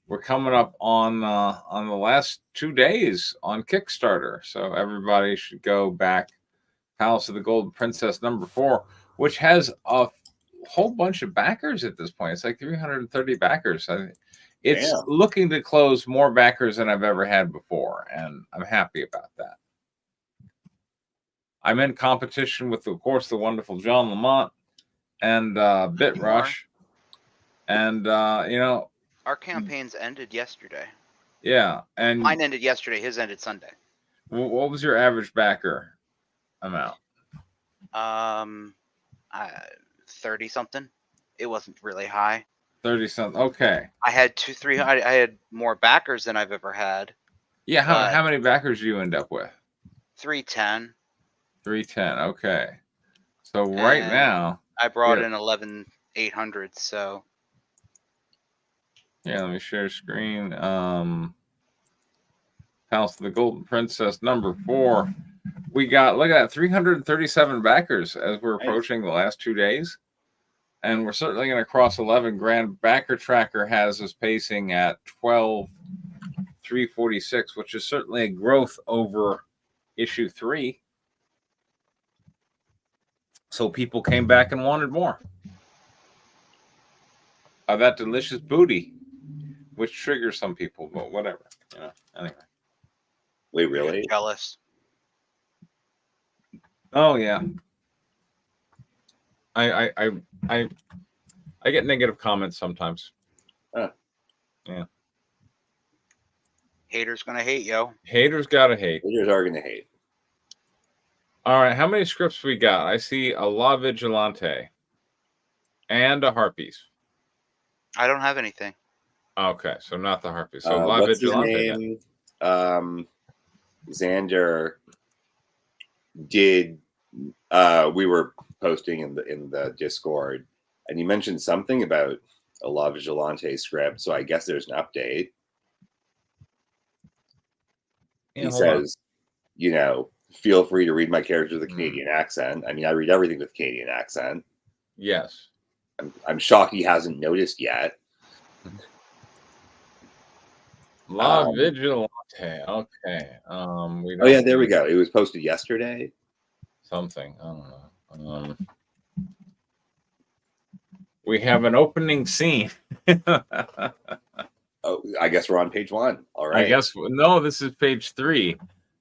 we're coming up on the last 2 days on Kickstarter, so everybody should go back. Palace of the Golden Princess #4, which has a whole bunch of backers at this point. It's like 330 backers. It's Damn. looking to close more backers than I've ever had before, and I'm happy about that. I'm in competition with, of course, the wonderful John Lamont and BitRush, and our campaigns ended yesterday. Yeah, and mine ended yesterday. His ended Sunday. What was your average backer amount? 30 something. It wasn't really high. 30 something. Okay. I had 200-300. I had more backers than I've ever had. Yeah. How many backers do you end up with? 310. 310. Okay. So right now I brought in 11,800. So yeah, let me share screen. House of the Golden Princess #4. We got, look at that, 337 backers as we're approaching the last 2 days. And we're certainly going to cross 11 grand. Backer tracker has us pacing at 12,346, which is certainly a growth over issue 3. So people came back and wanted more of that delicious booty, which triggers some people, but whatever, anyway. Wait, really? Jealous. Oh yeah. I get negative comments sometimes. Yeah. Haters gonna hate, yo. Haters gotta hate. Haters are gonna hate. All right, how many scripts we got? I see a La Vigilante and a Harpies. I don't have anything. Okay, so not the Harpies. So La what's Vigilante. His name? Xander did. We were posting in the Discord, and you mentioned something about a La Vigilante script. So I guess there's an update. He says, feel free to read my character with a Canadian accent. I mean, I read everything with Canadian accent. Yes. I'm shocked he hasn't noticed yet. La Vigilante. Okay. There we go. It was posted yesterday. Something. I don't know. We have an opening scene. Oh, I guess we're on page 1. All right. I guess no, this is page 3,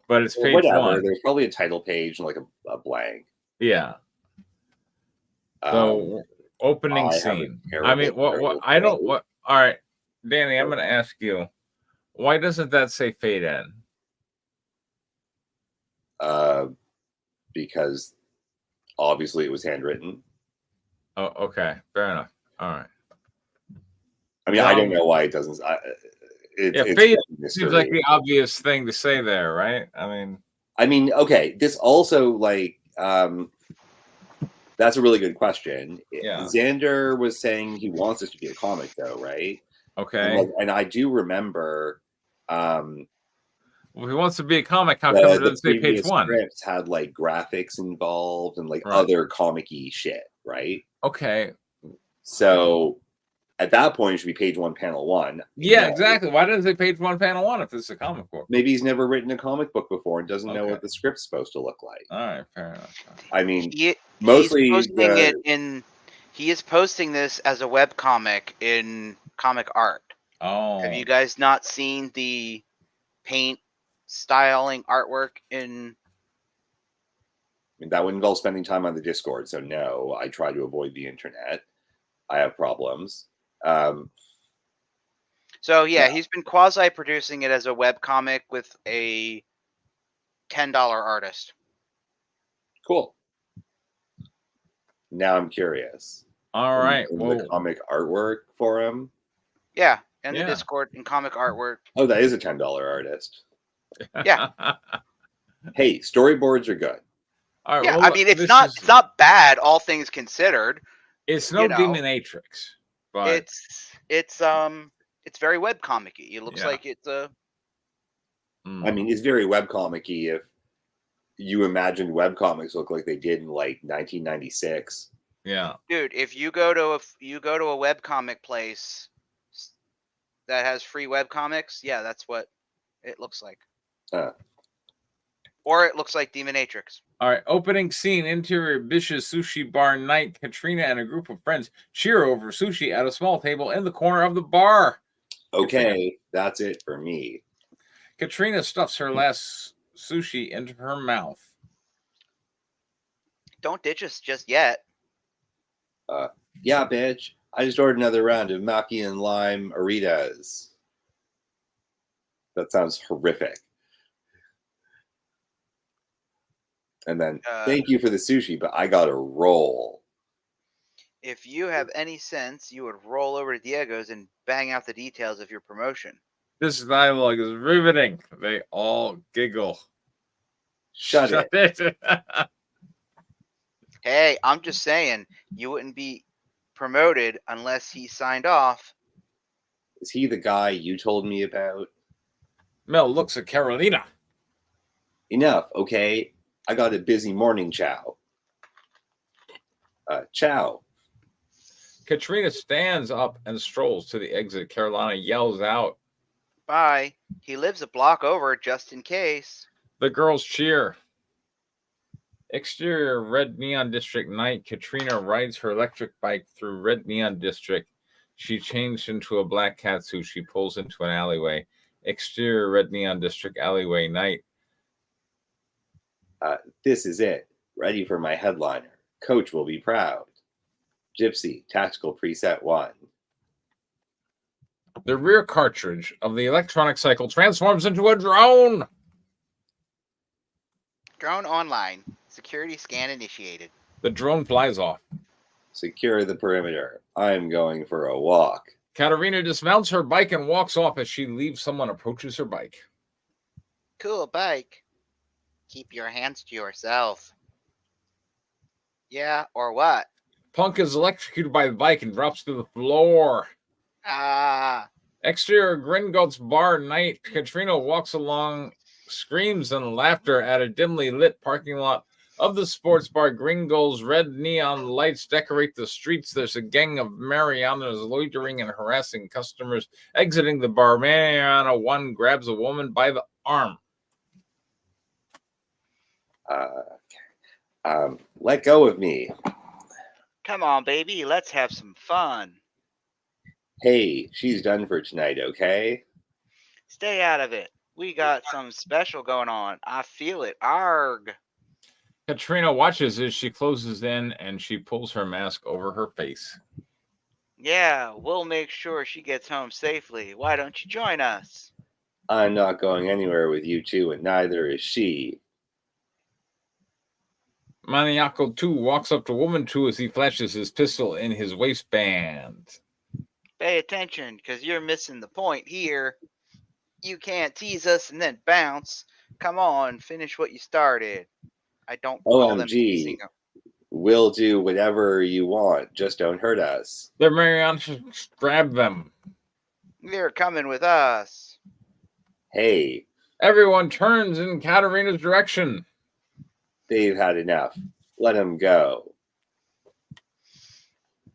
but it's page 1. There's probably a title page and like a blank. Yeah. So opening scene. I mean, what? I don't. What? All right, Danny. I'm going to ask you. Why doesn't that say fade in? Because obviously it was handwritten. Oh, okay. Fair enough. All right. I mean, I don't know why it doesn't. Fade seems like the obvious thing to say there, right? I mean, okay. This also that's a really good question. Yeah. Xander was saying he wants this to be a comic, though, right? Okay. And I do remember. Well, if he wants to be a comic, how come it doesn't say page 1? Scripts had graphics involved and other comic-y shit, right? Okay. So at that point, it should be page 1, panel 1. Yeah, exactly. Why doesn't it say page 1, panel 1 if it's a comic book? Maybe he's never written a comic book before and doesn't know what the script's supposed to look like. All right, fair enough. I mean, mostly he is posting this as a web comic in comic art. Oh. Have you guys not seen the paint styling artwork in? I mean, that would involve spending time on the Discord, so no, I try to avoid the internet. I have problems. So yeah, he's been quasi-producing it as a web comic with a $10 artist. Cool. Now I'm curious. All right. The comic artwork for him? Yeah, and the Discord and comic artwork. Oh, that is a $10 artist. Yeah. Hey, storyboards are good. All right, yeah, I mean, it's not bad, all things considered. It's no Demonatrix, but it's very web comic-y. It looks like it's a. I mean, it's very web comic-y if you imagine web comics look like they did in 1996. Yeah, dude, if you go to a web comic place, that has free webcomics, yeah, that's what it looks like. Or it looks like Demonatrix. All right, opening scene, interior Bish's sushi bar night. Katrina and a group of friends cheer over sushi at a small table in the corner of the bar. Okay, that's it for me. Katrina stuffs her last sushi into her mouth. Don't ditch us just yet. Yeah, bitch. I just ordered another round of maki and lime Aritas. That sounds horrific. And then, thank you for the sushi, but I got a roll. If you have any sense, you would roll over to Diego's and bang out the details of your promotion. This dialogue is riveting. They all giggle. Shut it. Hey, I'm just saying, you wouldn't be promoted unless he signed off. Is he the guy you told me about? Mel looks at Carolina. Enough, okay? I got a busy morning, chow. Chow. Katrina stands up and strolls to the exit. Carolina yells out. Bye. He lives a block over just in case. The girls cheer. Exterior Red Neon District night. Katrina rides her electric bike through Red Neon District. She changed into a black catsuit. She pulls into an alleyway. Exterior Red Neon District alleyway night. This is it. Ready for my headliner. Coach will be proud. Gypsy, Tactical Preset 1. The rear cartridge of the electronic cycle transforms into a drone. Drone online. Security scan initiated. The drone flies off. Secure the perimeter. I'm going for a walk. Katerina dismounts her bike and walks off. As she leaves, someone approaches her bike. Cool bike. Keep your hands to yourself. Yeah, or what? Punk is electrocuted by the bike and drops to the floor. Ah. Exterior Gringotts bar night. Katrina walks along, screams and laughter at a dimly lit parking lot of the sports bar. Gringotts red neon lights decorate the streets. There's a gang of Marianas loitering and harassing customers. Exiting the bar, Mariana 1 grabs a woman by the arm. Let go of me. Come on, baby. Let's have some fun. Hey, she's done for tonight, okay? Stay out of it. We got some special going on. I feel it. Arg. Katrina watches as she closes in and she pulls her mask over her face. Yeah, we'll make sure she gets home safely. Why don't you join us? I'm not going anywhere with you two, and neither is she. Maniaco 2 walks up to Woman 2 as he flashes his pistol in his waistband. Pay attention, because you're missing the point here. You can't tease us and then bounce. Come on, finish what you started. I don't call them teasing. We'll do whatever you want. Just don't hurt us. The Marianas grab them. They're coming with us. Hey. Everyone turns in Katerina's direction. They've had enough. Let them go.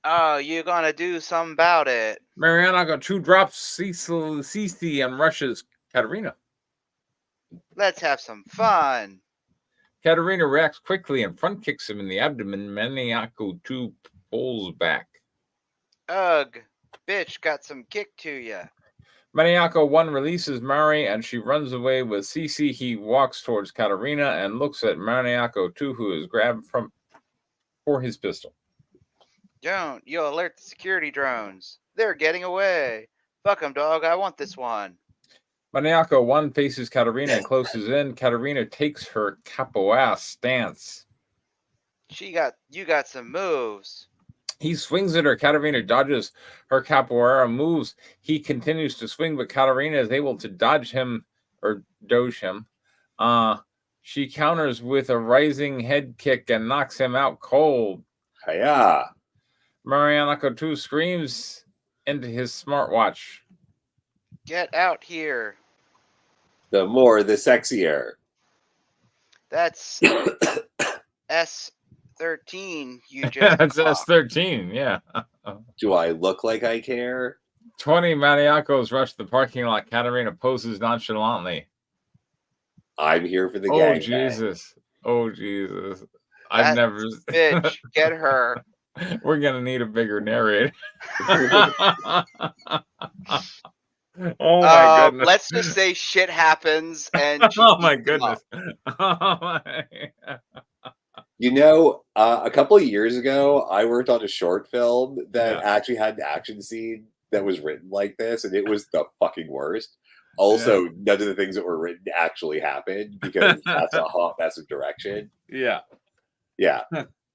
Oh, you're gonna do something about it. Mariana 2 drops Cece and rushes Katerina. Let's have some fun. Katerina reacts quickly and front kicks him in the abdomen. Maniaco 2 pulls back. Ugh, bitch got some kick to ya. Maniaco 1 releases Mari and she runs away with Cece. He walks towards Katerina and looks at Maniaco 2, who is grabbed for his pistol. Don't. You'll alert the security drones. They're getting away. Fuck 'em, dog. I want this one. Maniaco 1 faces Katerina and closes in. Katerina takes her capoeira stance. You got some moves. He swings at her. Katerina dodges her capoeira moves. He continues to swing, but Katerina is able to dodge him or doge him. She counters with a rising head kick and knocks him out cold. Hiya. Marianaco 2 screams into his smartwatch. Get out here. The more, the sexier. That's S13 you just That's clocked. S13, yeah. Do I look like I care? 20 maniacos rush the parking lot. Katerina poses nonchalantly. I'm here for the Oh, gangbang. Jesus. Oh, Jesus. I've That never. bitch, get her. We're going to need a bigger narrator. Oh, my goodness. Let's just say shit happens and she Oh, my beats him up. goodness. Oh, my. You know, a couple of years ago, I worked on a short film that Yeah. actually had an action scene that was written like this, and it was the fucking worst. Also, none of the things that were written actually happened because that's a hot mess of direction. Yeah. Yeah.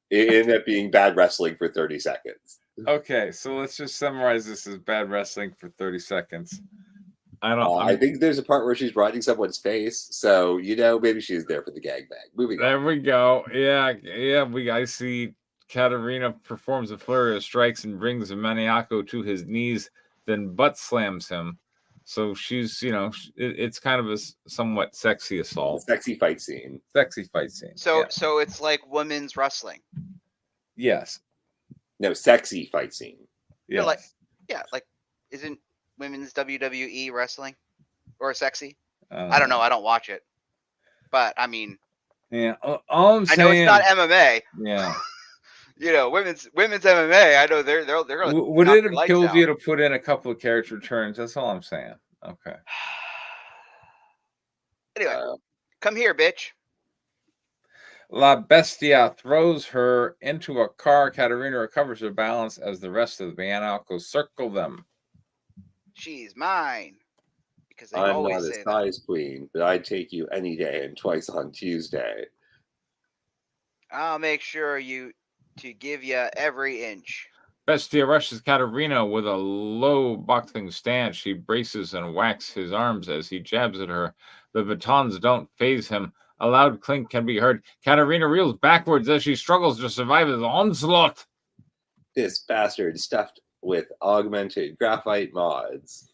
It ended up being bad wrestling for 30 seconds. Okay, so let's just summarize this as bad wrestling for 30 seconds. I think there's a part where she's riding someone's face, so you know maybe she's there for the gangbang. Moving There on. we go. Yeah. I see Katerina performs a flurry of strikes and brings Maniaco to his knees, then butt slams him. So she's, it's kind of a somewhat sexy assault. Sexy fight scene. Sexy fight scene. So it's like women's wrestling. Yes. No, sexy fight scene. Yeah. Like isn't women's WWE wrestling or sexy? I don't know. I don't watch it, but I mean, yeah. All I'm saying, I know it's not MMA. Yeah. Women's MMA. I know they're gonna. Would it have killed you to put in a couple of character turns? That's all I'm saying. Okay. Anyway, come here, bitch. La Bestia throws her into a car. Katerina recovers her balance as the rest of the Maniacos circle them. She's mine. Because they I'm always not say a size queen, but I'd take you any day and twice on Tuesday. I'll make sure to give you every inch. Bestia rushes Katerina with a low boxing stance. She braces and whacks his arms as he jabs at her. The batons don't faze him. A loud clink can be heard. Katerina reels backwards as she struggles to survive his onslaught. This bastard stuffed with augmented graphite mods.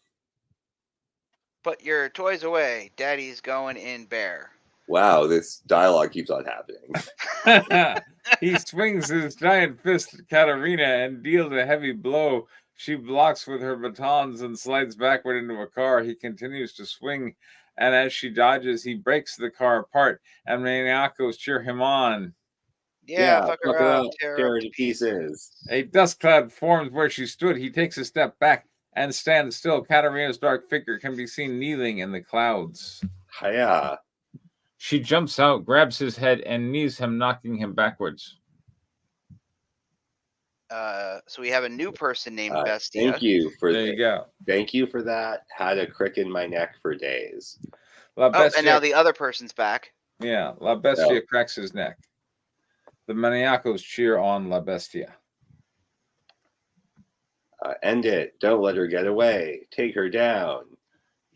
Put your toys away. Daddy's going in bear. Wow, this dialogue keeps on happening. He swings his giant fist at Katerina and deals a heavy blow. She blocks with her batons and slides backward into a car. He continues to swing, and as she dodges, he breaks the car apart, and Maniacos cheer him on. Yeah, fuck her up, tear her to pieces. A dust cloud forms where she stood. He takes a step back and stands still. Katerina's dark figure can be seen kneeling in the clouds. Hiya. She jumps out, grabs his head, and knees him, knocking him backwards. So we have a new person named Bestia. Thank you for there. You go. Thank you for that. Had a crick in my neck for days. And now the other person's back. Yeah, La Bestia cracks his neck. The Maniacos cheer on La Bestia. End it. Don't let her get away. Take her down.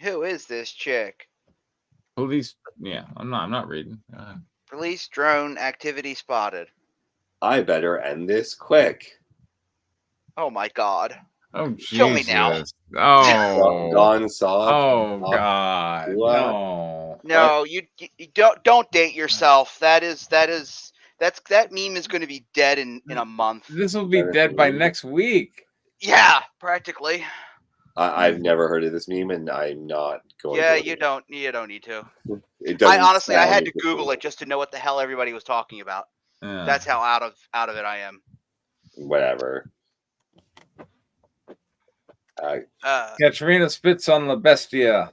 Who is this chick? Police. Yeah, I'm not reading. Police drone activity spotted. I better end this quick. Oh my God. Oh, Jesus. Kill me now. Oh. Gone soft. Oh, God. What? No, you don't date yourself. That meme is going to be dead in a month. This will be dead by next week. Yeah, practically. I've never heard of this meme, and I'm not going. Yeah, you don't need to. I honestly, I had to Google it just to know what the hell everybody was talking about. Yeah. That's how out of it I am. Whatever. Katerina spits on La Bestia.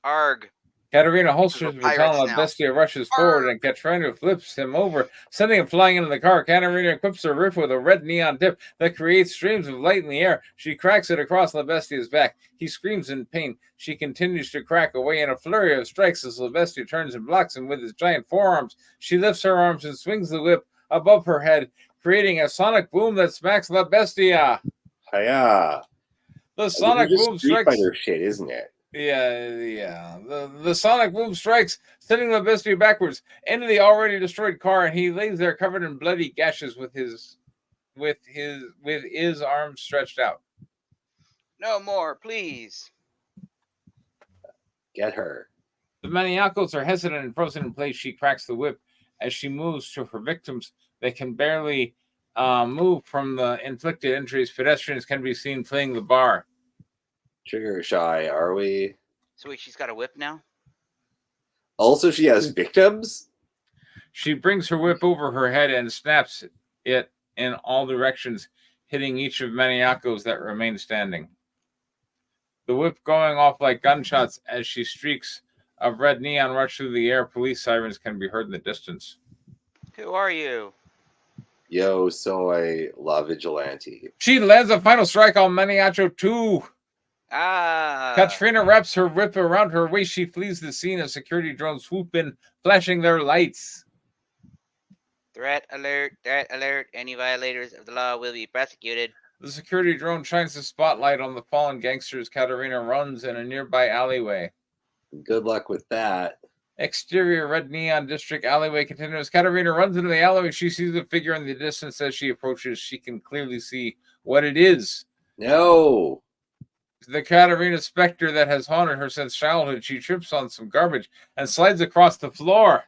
Arg. Katerina holsters the baton. La Bestia rushes forward, and Katerina flips him over, sending him flying into the car. Katerina equips her roof with a red neon tip that creates streams of light in the air. She cracks it across La Bestia's back. He screams in pain. She continues to crack away in a flurry of strikes as La Bestia turns and blocks him with his giant forearms. She lifts her arms and swings the whip above her head, creating a sonic boom that smacks La Bestia. Hiya. The sonic boom strikes. Fighter shit, isn't it? Yeah. The sonic boom strikes, sending La Bestia backwards into the already destroyed car, and he lays there covered in bloody gashes with his arms stretched out. No more, please. Get her. The Maniacos are hesitant and frozen in place. She cracks the whip as she moves to her victims. They can barely move from the inflicted injuries. Pedestrians can be seen fleeing the bar. trigger shy, are we? So wait, she's got a whip now? Also, she has victims? She brings her whip over her head and snaps it in all directions, hitting each of Maniaco's that remain standing. The whip going off like gunshots as she streaks of red neon rush through the air. Police sirens can be heard in the distance. Who are you? Yo, soy la vigilante. She lands a final strike on Maniaco 2. Ah. Katrina wraps her whip around her waist. She flees the scene as security drones swoop in, flashing their lights. Threat alert, threat alert. Any violators of the law will be prosecuted. The security drone shines the spotlight on the fallen gangsters. Katerina runs in a nearby alleyway. Good luck with that. Exterior red neon district alleyway continues. Katerina runs into the alleyway. She sees a figure in the distance. As she approaches, she can clearly see what it is. No. The Katerina specter that has haunted her since childhood. She trips on some garbage and slides across the floor.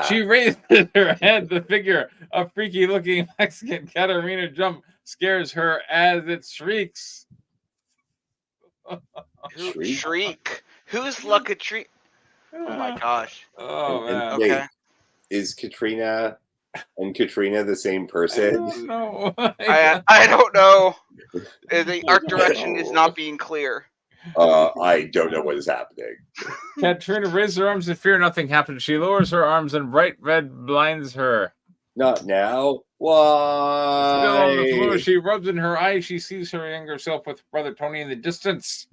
She raises her head. The figure, a freaky-looking Mexican Katerina jump, scares her as it shrieks. Shriek? Who's Lucky Shriek? Oh my gosh. Oh, man. Okay. Wait, is Katrina and Katrina the same person? I don't know. I don't know. The art direction is not being clear. I don't know what is happening. Katrina raises her arms in fear. Nothing happens. She lowers her arms and bright red blinds her. Not now. Why? Still on the floor, she rubs in her eyes. She sees her younger self with brother Tony in the distance.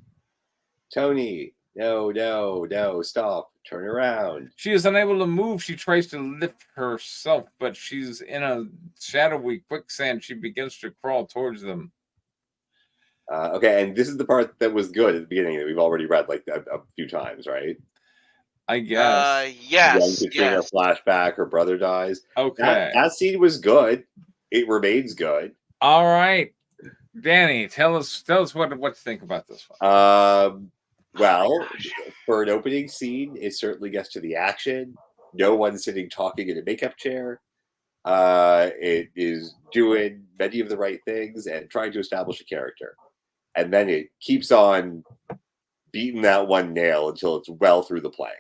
Tony, no, stop. Turn around. She is unable to move. She tries to lift herself, but she's in a shadowy quicksand. She begins to crawl towards them. Okay, and this is the part that was good at the beginning that we've already read like a few times, right? I guess. Yes. Young Katrina flashback, her brother dies. Okay. That scene was good. It remains good. All right. Danny, tell us what to think about this one. Well, for an opening scene, it certainly gets to the action. No one sitting talking in a makeup chair. It is doing many of the right things and trying to establish a character. And then it keeps on beating that one nail until it's well through the plank.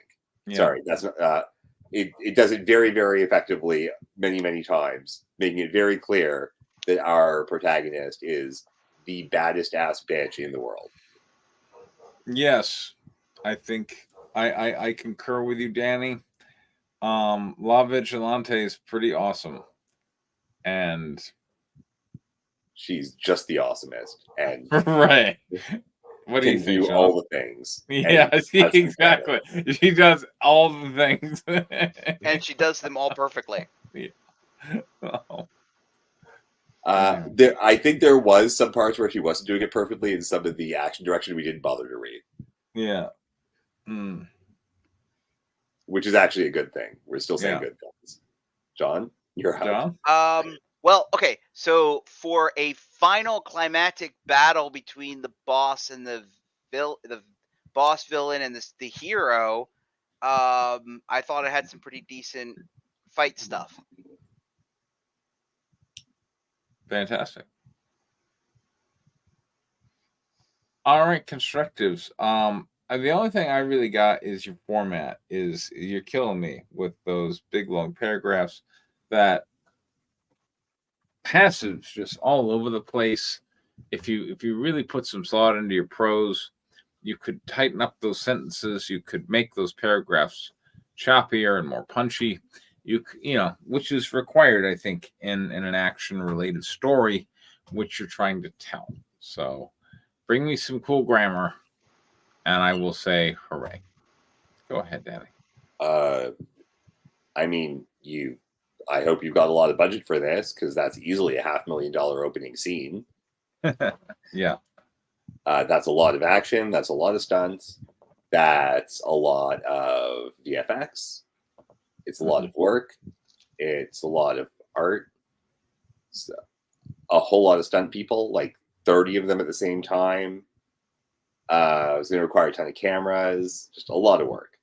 Yeah. Sorry, that's not. It does it very, very effectively many times, making it very clear that our protagonist is the baddest ass bitch in the world. Yes, I think I concur with you, Danny. La Vigilante is pretty awesome, and she's just the awesomest, and right. What do you think? Do all the things. Yeah, exactly. She does all the things, and she does them all perfectly. Yeah. Oh. I think there was some parts where she wasn't doing it perfectly, and some of the action direction we didn't bother to read. Yeah. Which is actually a good thing. We're still saying good things. John, you're out. John? Well, okay. So for a final climactic battle between the boss and the boss villain and the hero, I thought it had some pretty decent fight stuff. Fantastic. All right, constructives. The only thing I really got is your format. Is you're killing me with those big long paragraphs, that passage just all over the place. If you really put some thought into your prose, you could tighten up those sentences. You could make those paragraphs choppier and more punchy. You know, which is required, I think, in an action-related story, which you're trying to tell. So, bring me some cool grammar, and I will say hooray. Go ahead, Danny. I mean, I hope you've got a lot of budget for this, because that's easily a $500,000 opening scene. Yeah. That's a lot of action. That's a lot of stunts. That's a lot of VFX. It's a lot of work. It's a lot of art. It's a whole lot of stunt people, like 30 of them at the same time. It's going to require a ton of cameras. Just a lot of work.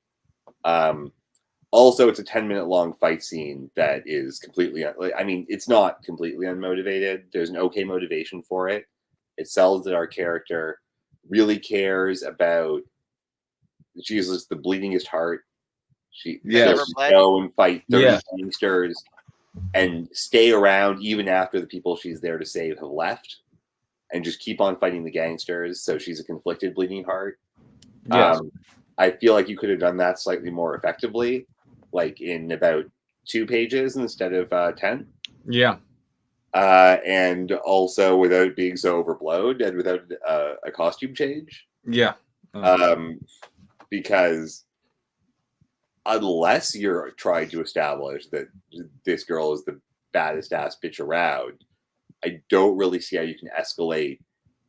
Also, it's a 10-minute long fight scene that is completely... I mean, it's not completely unmotivated. There's an okay motivation for it. It sells that our character really cares about. She's just the bleedingest heart. She'll Never bled. go and fight 30 Yeah. gangsters and stay around even after the people she's there to save have left, and just keep on fighting the gangsters. So she's a conflicted bleeding heart. Yes. I feel like you could have done that slightly more effectively, like in about 2 pages instead of 10. Yeah. And also without being so overblown and without a costume change. Yeah. Because unless you're trying to establish that this girl is the baddest ass bitch around, I don't really see how you can escalate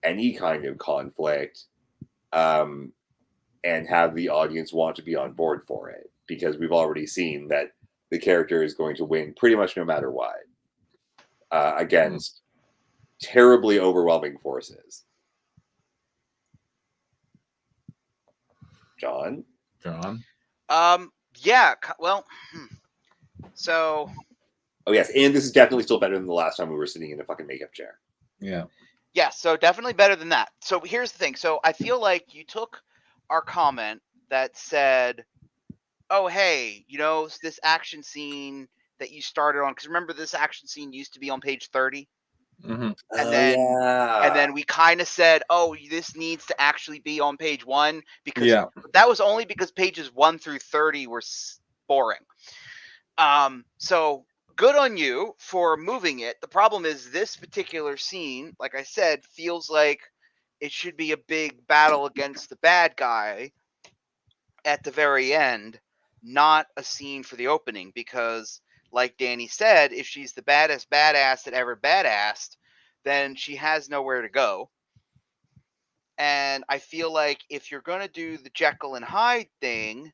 any kind of conflict and have the audience want to be on board for it, because we've already seen that the character is going to win pretty much no matter what against terribly overwhelming forces. John? Yeah. Well, so. Oh, yes. And this is definitely still better than the last time we were sitting in a fucking makeup chair. Yeah. Yeah, so definitely better than that. So here's the thing. So I feel like you took our comment that said, oh, hey, this action scene that you started on, because remember this action scene used to be on page 30? Mm-hmm. And then we kind of said, oh, this needs to actually be on page 1, because that was only because pages 1 through 30 were boring. So good on you for moving it. The problem is this particular scene, like I said, feels like it should be a big battle against the bad guy at the very end, not a scene for the opening, because like Danny said, if she's the baddest badass that ever badassed, then she has nowhere to go. And I feel like if you're going to do the Jekyll and Hyde thing,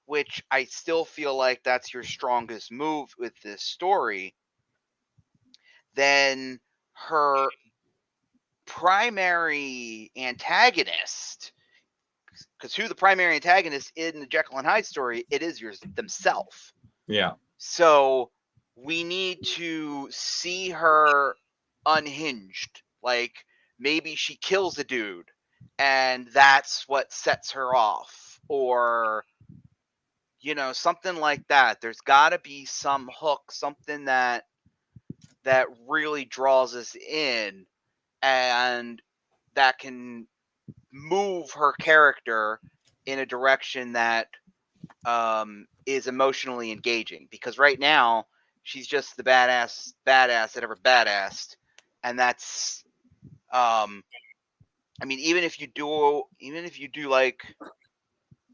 which I still feel like that's your strongest move with this story, then her primary antagonist, because who the primary antagonist in the Jekyll and Hyde story, it is themselves. Yeah. So we need to see her unhinged. Like maybe she kills a dude and that's what sets her off, or something like that. There's got to be some hook, something that really draws us in and that can move her character in a direction that is emotionally engaging, because right now she's just the badass that ever badassed, and that's I mean, even if you do like,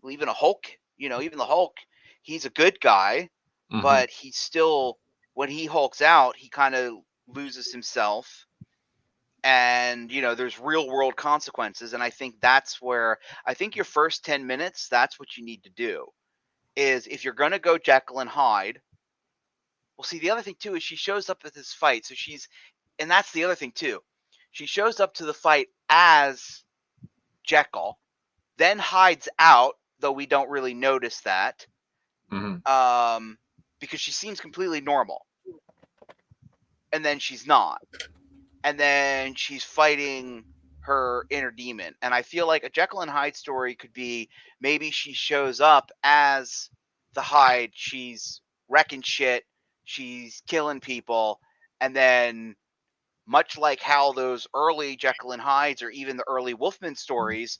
well, even a Hulk, even the Hulk, he's a good guy, but he's still, when he hulks out, he kind of loses himself, and there's real world consequences. And I think that's where your first 10 minutes, that's what you need to do, is if you're going to go Jekyll and Hyde. Well, see, the other thing too is she shows up at this fight, so and that's the other thing too, she shows up to the fight as Jekyll, then hides out, though we don't really notice that, because she seems completely normal, and then she's not, and then she's fighting her inner demon. And I feel like a Jekyll and Hyde story could be, maybe she shows up as the Hyde, she's wrecking shit, she's killing people, and then much like how those early Jekyll and Hydes, or even the early Wolfman stories,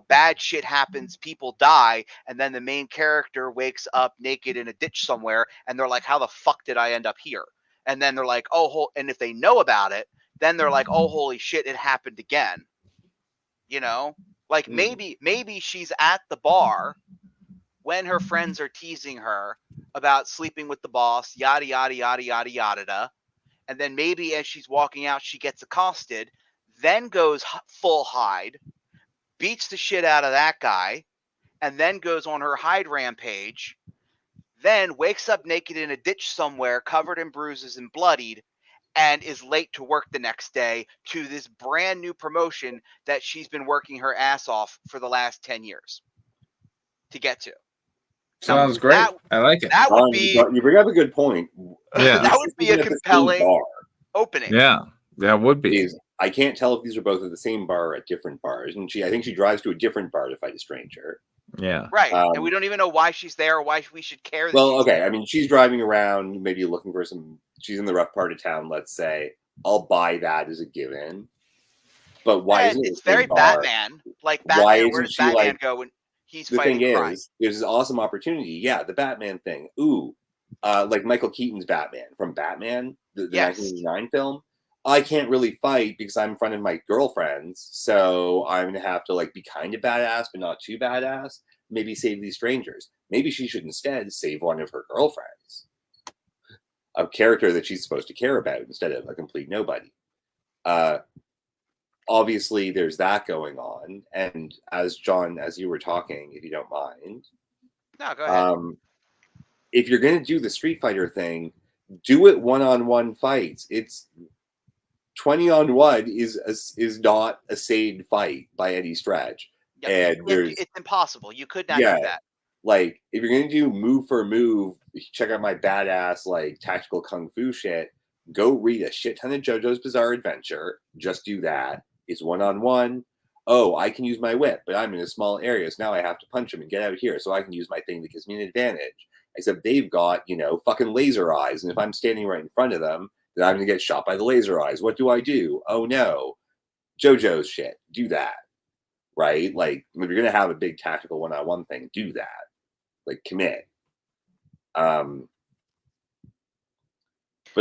bad shit happens, people die, and then the main character wakes up naked in a ditch somewhere, and they're like, how the fuck did I end up here? And then they're like, oh, and if they know about it, then they're like, oh, holy shit, it happened again. Like maybe she's at the bar when her friends are teasing her about sleeping with the boss, yada, yada, yada, yada, yada. And then maybe as she's walking out, she gets accosted, then goes full Hyde, beats the shit out of that guy, and then goes on her Hyde rampage, then wakes up naked in a ditch somewhere, covered in bruises and bloodied, and is late to work the next day to this brand new promotion that she's been working her ass off for the last 10 years to get to. Sounds great. I like it. That would be. You bring up a good point. Yeah. That would be a compelling opening. Yeah, that would be. I can't tell if these are both at the same bar or at different bars. And I think she drives to a different bar to fight a stranger. Yeah. Right. And we don't even know why she's there or why we should care that Well, she's okay. there. I mean, she's driving around, maybe looking for she's in the rough part of town, let's say. I'll buy that as a given. But why isn't it it's the same very bar? Batman. Like Why Batman, where isn't does she Batman like go when he's the fighting thing crime? is, there's this awesome opportunity. Yeah, the Batman thing. Ooh, like Michael Keaton's Batman from Batman, the Yes. 1989 film. I can't really fight because I'm in front of my girlfriends, so I'm gonna have to like be kind of badass, but not too badass. Maybe save these strangers. Maybe she should instead save one of her girlfriends, a character that she's supposed to care about instead of a complete nobody. Obviously, there's that going on, and as John, as you were talking, if you don't mind, No, go ahead. if you're going to do the Street Fighter thing, do it one-on-one fights. It's 20-on-1 is not a sane fight by any stretch. Yeah, And it's impossible. You could not do that. Like, if you're going to do move for move, check out my badass, like, tactical kung fu shit, go read a shit ton of JoJo's Bizarre Adventure. Just do that. It's one-on-one. Oh, I can use my whip, but I'm in a small area, so now I have to punch him and get out here so I can use my thing that gives me an advantage. Except they've got, fucking laser eyes, and if I'm standing right in front of them, then I'm going to get shot by the laser eyes. What do? Oh, no. JoJo's shit. Do that. Right? Like, if you're going to have a big tactical one-on-one thing, do that. Like, commit. But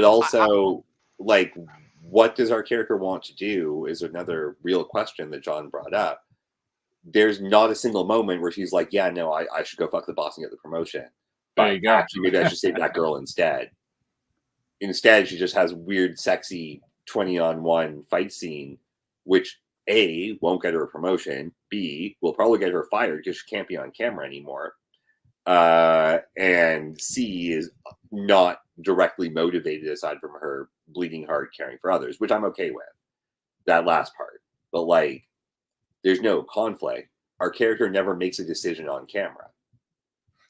also, like, what does our character want to do is another real question that John brought up. There's not a single moment where she's like, yeah, no, I should go fuck the boss and get the promotion. But There you go. actually, maybe I should save that girl instead. Instead, she just has weird, sexy 20-on-1 fight scene, which A, won't get her a promotion, B, will probably get her fired because she can't be on camera anymore. And C is not directly motivated aside from her bleeding heart caring for others, which I'm okay with. That last part. But like, there's no conflict. Our character never makes a decision on camera,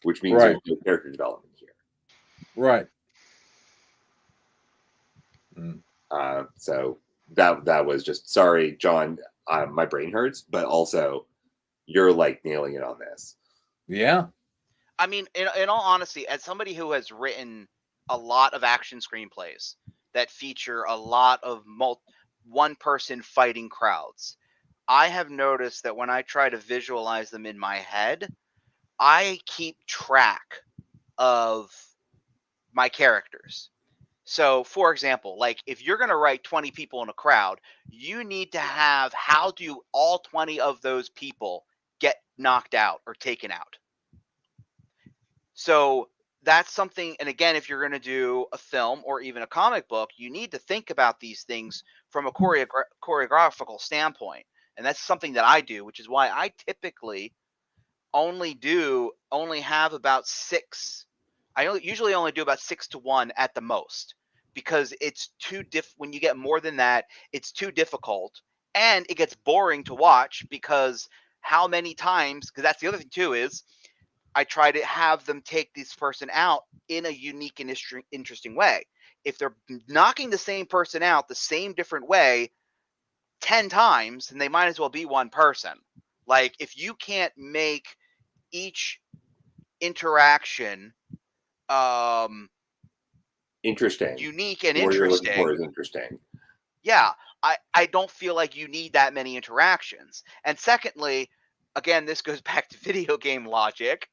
which means there's no character development here. Right. So that was just, sorry, John, my brain hurts, but also you're like nailing it on this. Yeah. I mean, in all honesty, as somebody who has written a lot of action screenplays that feature a lot of one-person fighting crowds, I have noticed that when I try to visualize them in my head, I keep track of my characters. So, for example, like if you're going to write 20 people in a crowd, you need to have how do all 20 of those people get knocked out or taken out. So that's something, and again, if you're going to do a film or even a comic book, you need to think about these things from a choreographical standpoint. And that's something that I do, which is why I typically only have about six. Usually only do about 6 to 1 at the most, because it's too when you get more than that, it's too difficult and it gets boring to watch, because how many times, because that's the other thing too, is I try to have them take this person out in a unique and interesting way. If they're knocking the same person out the same different way 10 times, then they might as well be one person. Like, if you can't make each interaction interesting, unique and what you're looking for interesting, is interesting. Yeah, I don't feel like you need that many interactions. And secondly, again, this goes back to video game logic.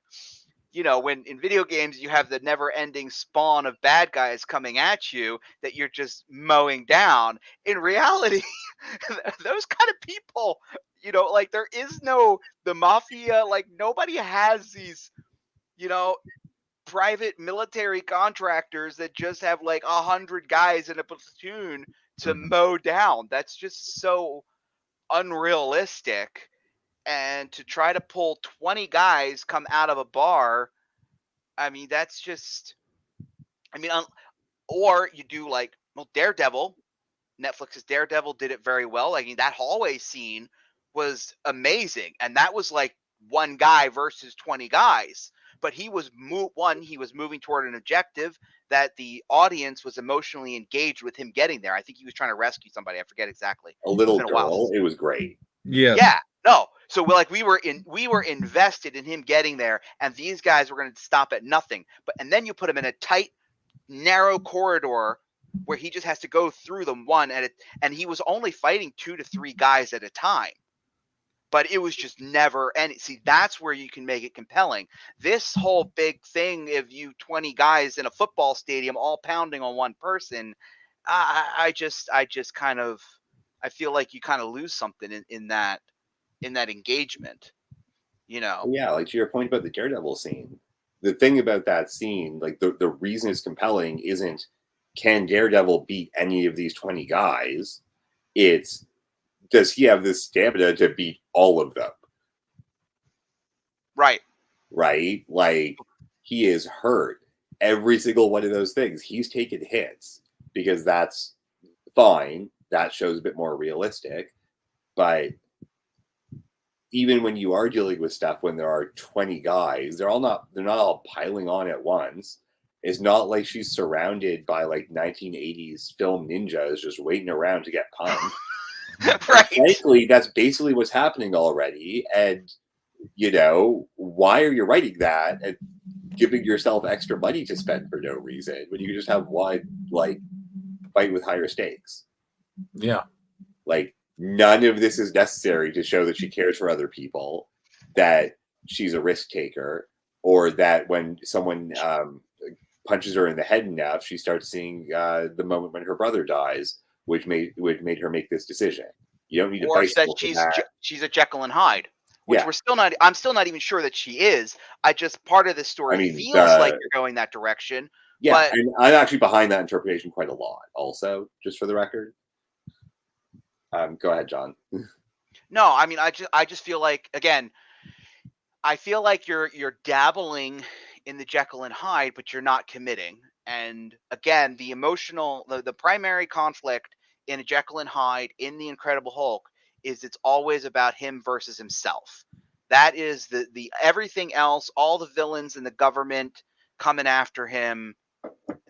When in video games you have the never-ending spawn of bad guys coming at you that you're just mowing down, in reality, those kind of people, like, there is the mafia, like, nobody has these, private military contractors that just have like 100 guys in a platoon to mow down. That's just so unrealistic. And to try to pull 20 guys come out of a bar, I mean, that's just, or you do like, well, Daredevil, Netflix's Daredevil did it very well. I mean, that hallway scene was amazing. And that was like one guy versus 20 guys. but he was he was moving toward an objective that the audience was emotionally engaged with him getting there. I think he was trying to rescue somebody. I forget exactly. A little It's been a while. girl. It was great. Yes. Yeah. No. So we were invested in him getting there, and these guys were going to stop at nothing. And then you put him in a tight, narrow corridor where he just has to go through them one and he was only fighting 2 to 3 guys at a time. But it was just never any. See, that's where you can make it compelling. This whole big thing of you 20 guys in a football stadium all pounding on one person, I just kind of, I feel like you kind of lose something in that engagement, you know. Yeah, like to your point about the Daredevil scene. The thing about that scene, like the reason it's compelling isn't can Daredevil beat any of these 20 guys? It's does he have the stamina to beat all of them? Right. Right? Like he is hurt. Every single one of those things. He's taken hits because that's fine. That shows a bit more realistic. But even when you are dealing with stuff when there are 20 guys, they're not all piling on at once. It's not like she's surrounded by like 1980s film ninjas just waiting around to get punched. Right. Frankly, that's basically what's happening already. And, you know, why are you writing that and giving yourself extra money to spend for no reason when you can just have one, like, fight with higher stakes? Yeah. Like, none of this is necessary to show that she cares for other people, that she's a risk taker, or that when someone punches her in the head enough, she starts seeing the moment when her brother dies, which made her make this decision. You don't need to. Or that she's a Jekyll and Hyde, which I'm still not even sure that she is. Part of this story feels like you're going that direction. Yeah, and I'm actually behind that interpretation quite a lot. Also, just for the record. Go ahead, John. No, I mean, I just feel like, again, I feel like you're dabbling in the Jekyll and Hyde, but you're not committing. And again, the primary conflict in a Jekyll and Hyde in the Incredible Hulk is it's always about him versus himself. That is the everything else, all the villains and the government coming after him,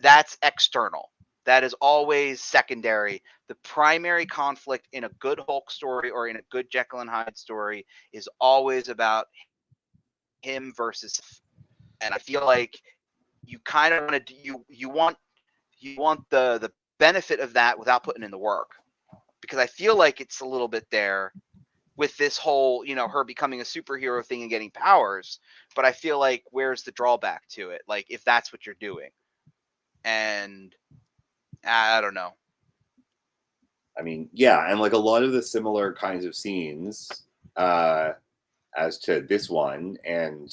that's external. That is always secondary. The primary conflict in a good Hulk story or in a good Jekyll and Hyde story is always about him versus. And I feel like you kind of want to you want the benefit of that without putting in the work, because I feel like it's a little bit there with this whole, her becoming a superhero thing and getting powers. But I feel like where's the drawback to it? Like if that's what you're doing, and I don't know. I mean, yeah, and like a lot of the similar kinds of scenes as to this one and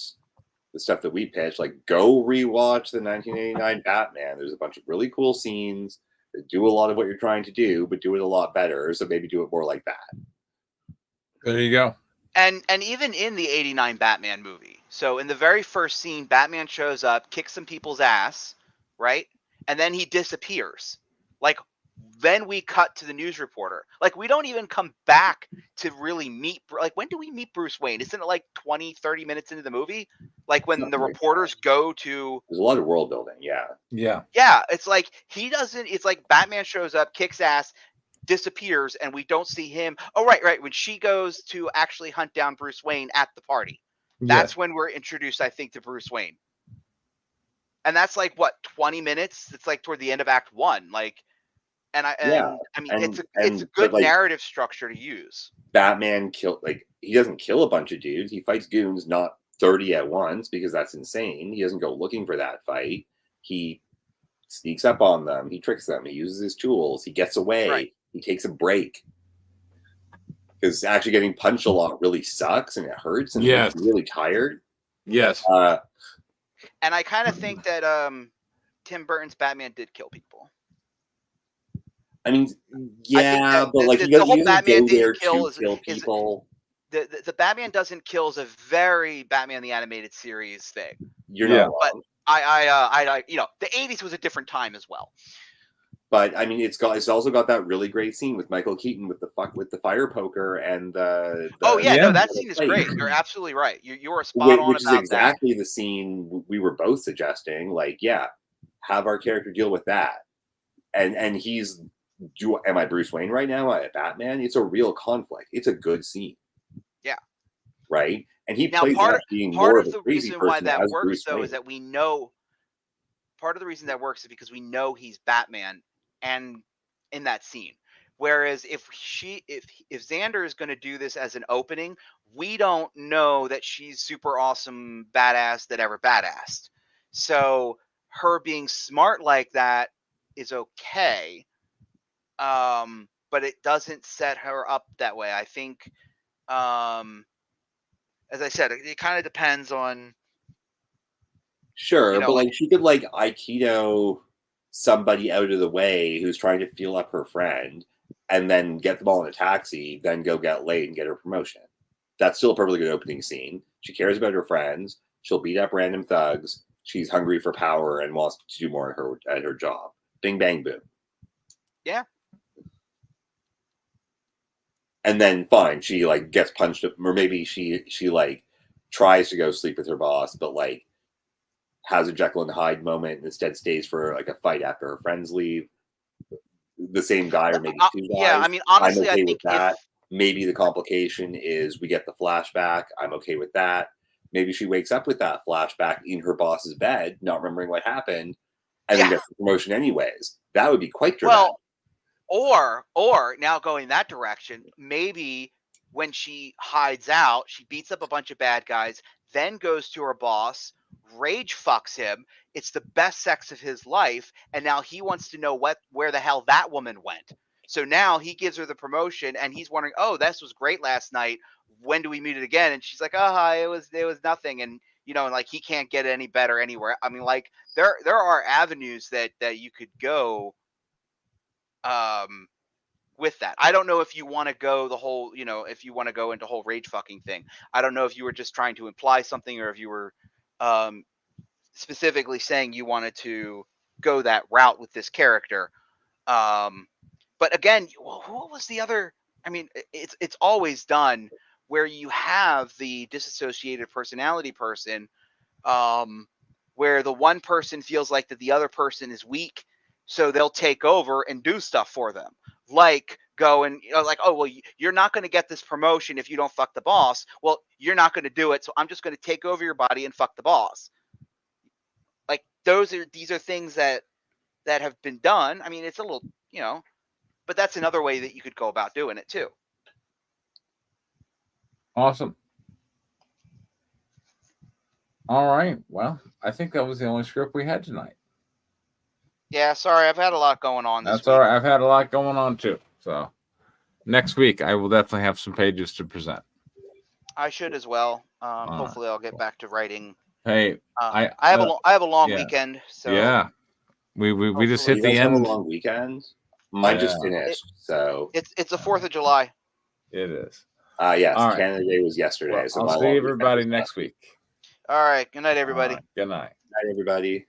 the stuff that we pitched, like go rewatch the 1989 Batman. There's a bunch of really cool scenes that do a lot of what you're trying to do, but do it a lot better. So maybe do it more like that. There you go. And even in the 89 Batman movie, so in the very first scene, Batman shows up, kicks some people's ass, right? And then he disappears. Like, then we cut to the news reporter. Like, we don't even come back to really meet. Like, when do we meet Bruce Wayne? Isn't it like 20, 30 minutes into the movie? Like, when the reporters go to. There's a lot of world building, yeah. Yeah. Yeah, it's like he doesn't. It's like Batman shows up, kicks ass, disappears, and we don't see him. Oh, right. When she goes to actually hunt down Bruce Wayne at the party. That's when we're introduced, I think, to Bruce Wayne. And that's like, what, 20 minutes? It's like toward the end of Act 1. Like, it's a good narrative structure to use. Batman he doesn't kill a bunch of dudes. He fights goons, not 30 at once, because that's insane. He doesn't go looking for that fight. He sneaks up on them. He tricks them. He uses his tools. He gets away. Right. He takes a break. Because actually getting punched a lot really sucks and it hurts and makes you really tired. Yes. And I kind of think that Tim Burton's Batman did kill people. I mean, yeah, but like the whole Batman didn't kill people. The Batman doesn't kill is a very Batman the Animated Series thing. You're not wrong. But I the 80s was a different time as well. But I mean, it's also got that really great scene with Michael Keaton with the fire poker and the Oh yeah, Yeah. no, that scene is plate. great. You're absolutely right. You're spot on Which is about exactly the scene we were both suggesting. Like, yeah, have our character deal with that. And he's, am I Bruce Wayne right now? Am I Batman? It's a real conflict. It's a good scene. Yeah. Right? And he Now, plays part up being part more of of a the crazy reason why person that as works Bruce though Wayne. is that we know part of the reason that works is because we know he's Batman and in that scene. Whereas if Xander is going to do this as an opening, we don't know that she's super awesome badass that ever badassed. So her being smart like that is okay. But it doesn't set her up that way. I think as I said, it kind of depends on Sure, you know, but like like she could like Aikido somebody out of the way who's trying to feel up her friend and then get them all in a taxi, then go get laid and get her promotion. That's still a perfectly good opening scene. She cares about her friends. She'll beat up random thugs. She's hungry for power and wants to do more at her job. Bing bang boom. yeah. And then fine, she like gets punched up, or maybe she like tries to go sleep with her boss, but like has a Jekyll and Hyde moment and instead stays for like a fight after her friends leave. The same guy or maybe two guys. Yeah, I mean, I'm honestly, okay I with think that. if Maybe the complication is we get the flashback. I'm okay with that. Maybe she wakes up with that flashback in her boss's bed, not remembering what happened, and then yeah, gets the promotion anyways. That would be quite dramatic. well, or now going that direction, maybe when she hides out, she beats up a bunch of bad guys, then goes to her boss, rage fucks him. It's the best sex of his life, and now he wants to know where the hell that woman went. So now he gives her the promotion, and he's wondering, "Oh, this was great last night. When do we meet it again?" And she's like, "Oh, hi, it was nothing." And and like he can't get any better anywhere. I mean, like there are avenues that you could go um with that. I don't know if you want to go the whole, if you want to go into whole rage fucking thing. I don't know if you were just trying to imply something or if you were um specifically saying you wanted to go that route with this character. But again, what was the other? I mean, it's always done where you have the disassociated personality person, um, where the one person feels like that the other person is weak, so they'll take over and do stuff for them, like go and like, oh well, you're not going to get this promotion if you don't fuck the boss. Well, you're not going to do it, so I'm just going to take over your body and fuck the boss. Like these are things that have been done. I mean, it's a little, but that's another way that you could go about doing it too. Awesome. All right. Well, I think that was the only script we had tonight. Yeah, sorry, I've had a lot going on this That's week. all right. I've had a lot going on too. So next week I will definitely have some pages to present. I should as well. Hopefully, I'll get back to writing. Hey, I have a long yeah. weekend. So yeah, we just hit You the guys have end. a long weekend. Mine just finished, so it's the 4th of July. It is. yes, All right. Canada Day was yesterday. Well, So I'll my see long everybody weekend was next week. All right. Good night, everybody. Good night. Good night, everybody.